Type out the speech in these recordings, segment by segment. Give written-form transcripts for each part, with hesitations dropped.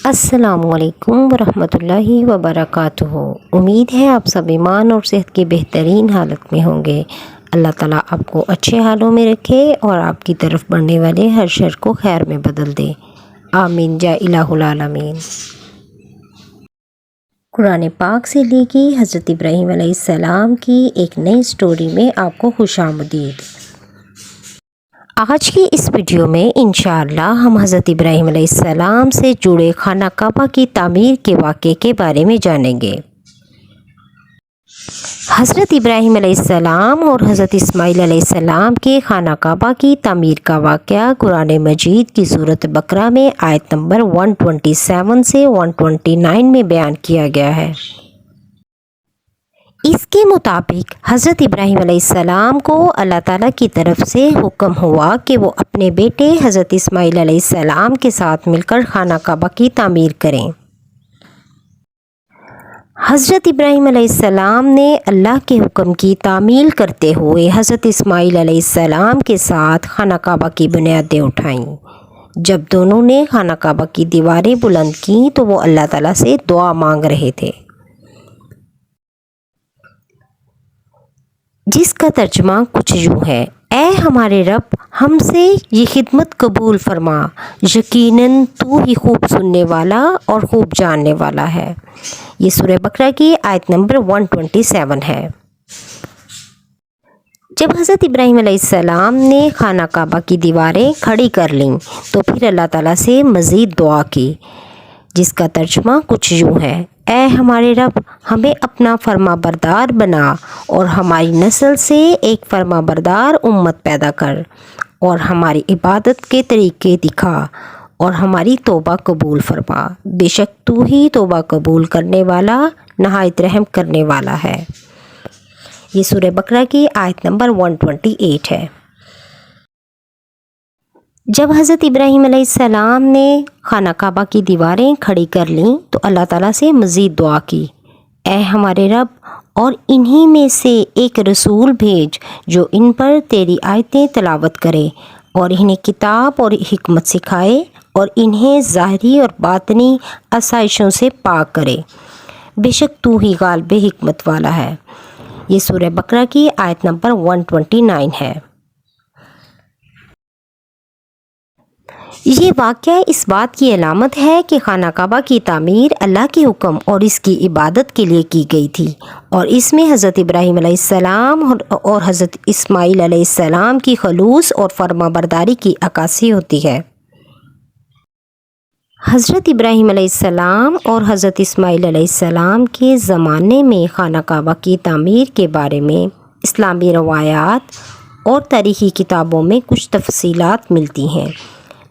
السلام علیکم ورحمۃ اللہ وبرکاتہ۔ امید ہے آپ سب ایمان اور صحت کی بہترین حالت میں ہوں گے۔ اللہ تعالیٰ آپ کو اچھے حالوں میں رکھے اور آپ کی طرف بڑھنے والے ہر شر کو خیر میں بدل دے، آمین یا الہ العالمین۔ قرآن پاک سے لی گئی حضرت ابراہیم علیہ السلام کی ایک نئی سٹوری میں آپ کو خوش آمدید۔ آج کی اس ویڈیو میں انشاءاللہ ہم حضرت ابراہیم علیہ السلام سے جڑے خانہ کعبہ کی تعمیر کے واقعے کے بارے میں جانیں گے۔ حضرت ابراہیم علیہ السلام اور حضرت اسماعیل علیہ السلام کے خانہ کعبہ کی تعمیر کا واقعہ قرآن مجید کی سورۃ بقرہ میں آیت نمبر 127 سے 129 میں بیان کیا گیا ہے۔ اس کے مطابق حضرت ابراہیم علیہ السلام کو اللہ تعالیٰ کی طرف سے حکم ہوا کہ وہ اپنے بیٹے حضرت اسماعیل علیہ السلام کے ساتھ مل کر خانہ کعبہ کی تعمیر کریں۔ حضرت ابراہیم علیہ السلام نے اللہ کے حکم کی تعمیل کرتے ہوئے حضرت اسماعیل علیہ السلام کے ساتھ خانہ کعبہ کی بنیادیں اٹھائیں۔ جب دونوں نے خانہ کعبہ کی دیواریں بلند کیں تو وہ اللہ تعالیٰ سے دعا مانگ رہے تھے، جس کا ترجمہ کچھ یوں ہے: اے ہمارے رب، ہم سے یہ خدمت قبول فرما، یقیناً تو ہی خوب سننے والا اور خوب جاننے والا ہے۔ یہ سورہ بقرہ کی آیت نمبر 127 ہے۔ جب حضرت ابراہیم علیہ السلام نے خانہ کعبہ کی دیواریں کھڑی کر لیں تو پھر اللہ تعالیٰ سے مزید دعا کی، جس کا ترجمہ کچھ یوں ہے: اے ہمارے رب، ہمیں اپنا فرما بردار بنا اور ہماری نسل سے ایک فرما بردار امت پیدا کر، اور ہماری عبادت کے طریقے دکھا اور ہماری توبہ قبول فرما، بے شک تو ہی توبہ قبول کرنے والا نہایت رحم کرنے والا ہے۔ یہ سورہ بقرہ کی آیت نمبر 128 ہے۔ جب حضرت ابراہیم علیہ السلام نے خانہ کعبہ کی دیواریں کھڑی کر لیں تو اللہ تعالیٰ سے مزید دعا کی: اے ہمارے رب، اور انہی میں سے ایک رسول بھیج جو ان پر تیری آیتیں تلاوت کرے اور انہیں کتاب اور حکمت سکھائے اور انہیں ظاہری اور باطنی آسائشوں سے پاک کرے، بے شک تو ہی غالب حکمت والا ہے۔ یہ سورہ بقرہ کی آیت نمبر 129 ہے۔ یہ واقعہ اس بات کی علامت ہے کہ خانہ کعبہ کی تعمیر اللہ کے حکم اور اس کی عبادت کے لیے کی گئی تھی، اور اس میں حضرت ابراہیم علیہ السلام اور حضرت اسماعیل علیہ السلام کی خلوص اور فرما برداری کی عکاسی ہوتی ہے۔ حضرت ابراہیم علیہ السلام اور حضرت اسماعیل علیہ السلام کے زمانے میں خانہ کعبہ کی تعمیر کے بارے میں اسلامی روایات اور تاریخی کتابوں میں کچھ تفصیلات ملتی ہیں،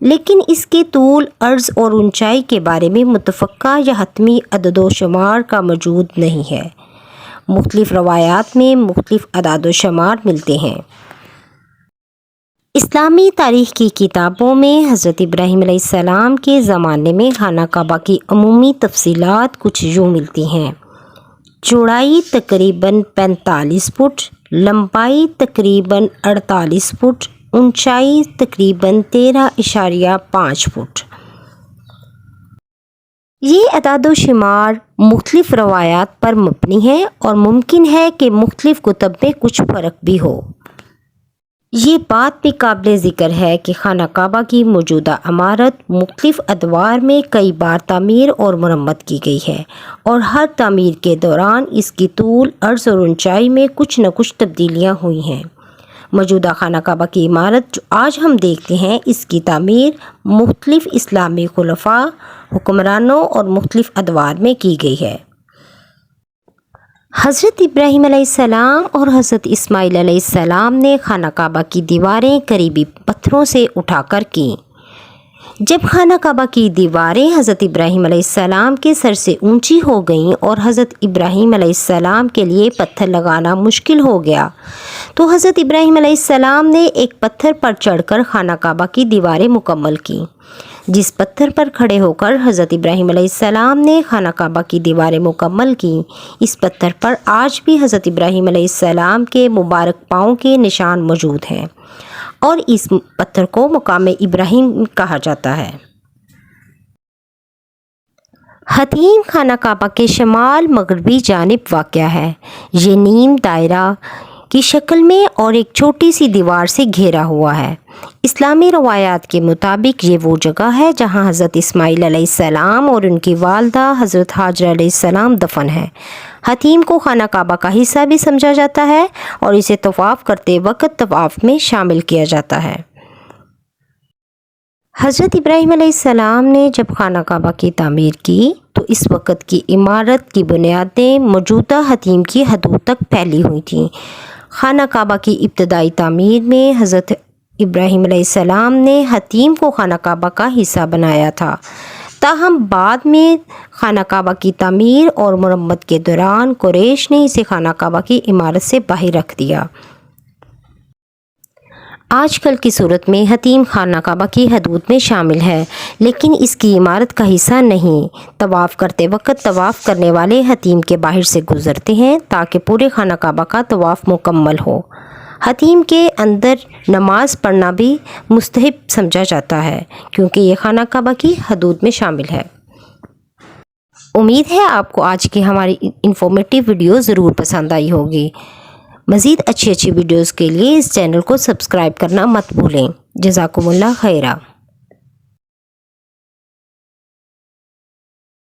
لیکن اس کے طول، عرض اور اونچائی کے بارے میں متفقہ یا حتمی عدد و شمار کا موجود نہیں ہے۔ مختلف روایات میں مختلف اعداد و شمار ملتے ہیں۔ اسلامی تاریخ کی کتابوں میں حضرت ابراہیم علیہ السلام کے زمانے میں خانہ کعبہ کی عمومی تفصیلات کچھ یوں ملتی ہیں: چوڑائی تقریباً 45 فٹ، لمبائی تقریباً 48 فٹ، اونچائی تقریباً 13.5 فٹ۔ یہ اعداد و شمار مختلف روایات پر مبنی ہے اور ممکن ہے کہ مختلف کتب میں کچھ فرق بھی ہو۔ یہ بات بھی قابل ذکر ہے کہ خانہ کعبہ کی موجودہ عمارت مختلف ادوار میں کئی بار تعمیر اور مرمت کی گئی ہے، اور ہر تعمیر کے دوران اس کی طول، عرض اور اونچائی میں کچھ نہ کچھ تبدیلیاں ہوئی ہیں۔ موجودہ خانہ کعبہ کی عمارت جو آج ہم دیکھتے ہیں، اس کی تعمیر مختلف اسلامی خلفاء، حکمرانوں اور مختلف ادوار میں کی گئی ہے۔ حضرت ابراہیم علیہ السلام اور حضرت اسماعیل علیہ السلام نے خانہ کعبہ کی دیواریں قریبی پتھروں سے اٹھا کر کیں۔ جب خانہ کعبہ کی دیواریں حضرت ابراہیم علیہ السلام کے سر سے اونچی ہو گئیں اور حضرت ابراہیم علیہ السلام کے لیے پتھر لگانا مشکل ہو گیا تو حضرت ابراہیم علیہ السلام نے ایک پتھر پر چڑھ کر خانہ کعبہ کی دیواریں مکمل کیں۔ جس پتھر پر کھڑے ہو کر حضرت ابراہیم علیہ السلام نے خانہ کعبہ کی دیواریں مکمل کیں، اس پتھر پر آج بھی حضرت ابراہیم علیہ السلام کے مبارک پاؤں کے نشان موجود ہیں، اور اس پتھر کو مقام ابراہیم کہا جاتا ہے۔ حتیم خانہ کعبہ کے شمال مغربی جانب واقع ہے۔ یہ نیم دائرہ کی شکل میں اور ایک چھوٹی سی دیوار سے گھیرا ہوا ہے۔ اسلامی روایات کے مطابق یہ وہ جگہ ہے جہاں حضرت اسماعیل علیہ السلام اور ان کی والدہ حضرت ہاجرہ علیہ السلام دفن ہے۔ حتیم کو خانہ کعبہ کا حصہ بھی سمجھا جاتا ہے اور اسے طواف کرتے وقت طواف میں شامل کیا جاتا ہے۔ حضرت ابراہیم علیہ السلام نے جب خانہ کعبہ کی تعمیر کی تو اس وقت کی عمارت کی بنیادیں موجودہ حتیم کی حدود تک پھیلی ہوئی تھیں۔ خانہ کعبہ کی ابتدائی تعمیر میں حضرت ابراہیم علیہ السلام نے حتیم کو خانہ کعبہ کا حصہ بنایا تھا، تاہم بعد میں خانہ کعبہ کی تعمیر اور مرمت کے دوران قریش نے اسے خانہ کعبہ کی عمارت سے باہر رکھ دیا۔ آج کل کی صورت میں حتیم خانہ کعبہ کی حدود میں شامل ہے، لیکن اس کی عمارت کا حصہ نہیں۔ طواف کرتے وقت طواف کرنے والے حتیم کے باہر سے گزرتے ہیں تاکہ پورے خانہ کعبہ کا طواف مکمل ہو۔ حتیم کے اندر نماز پڑھنا بھی مستحب سمجھا جاتا ہے کیونکہ یہ خانہ کعبہ کی حدود میں شامل ہے۔ امید ہے آپ کو آج کی ہماری انفارمیٹیو ویڈیو ضرور پسند آئی ہوگی۔ مزید اچھی ویڈیوز کے لیے اس چینل کو سبسکرائب کرنا مت بھولیں۔ جزاکم اللہ خیرہ۔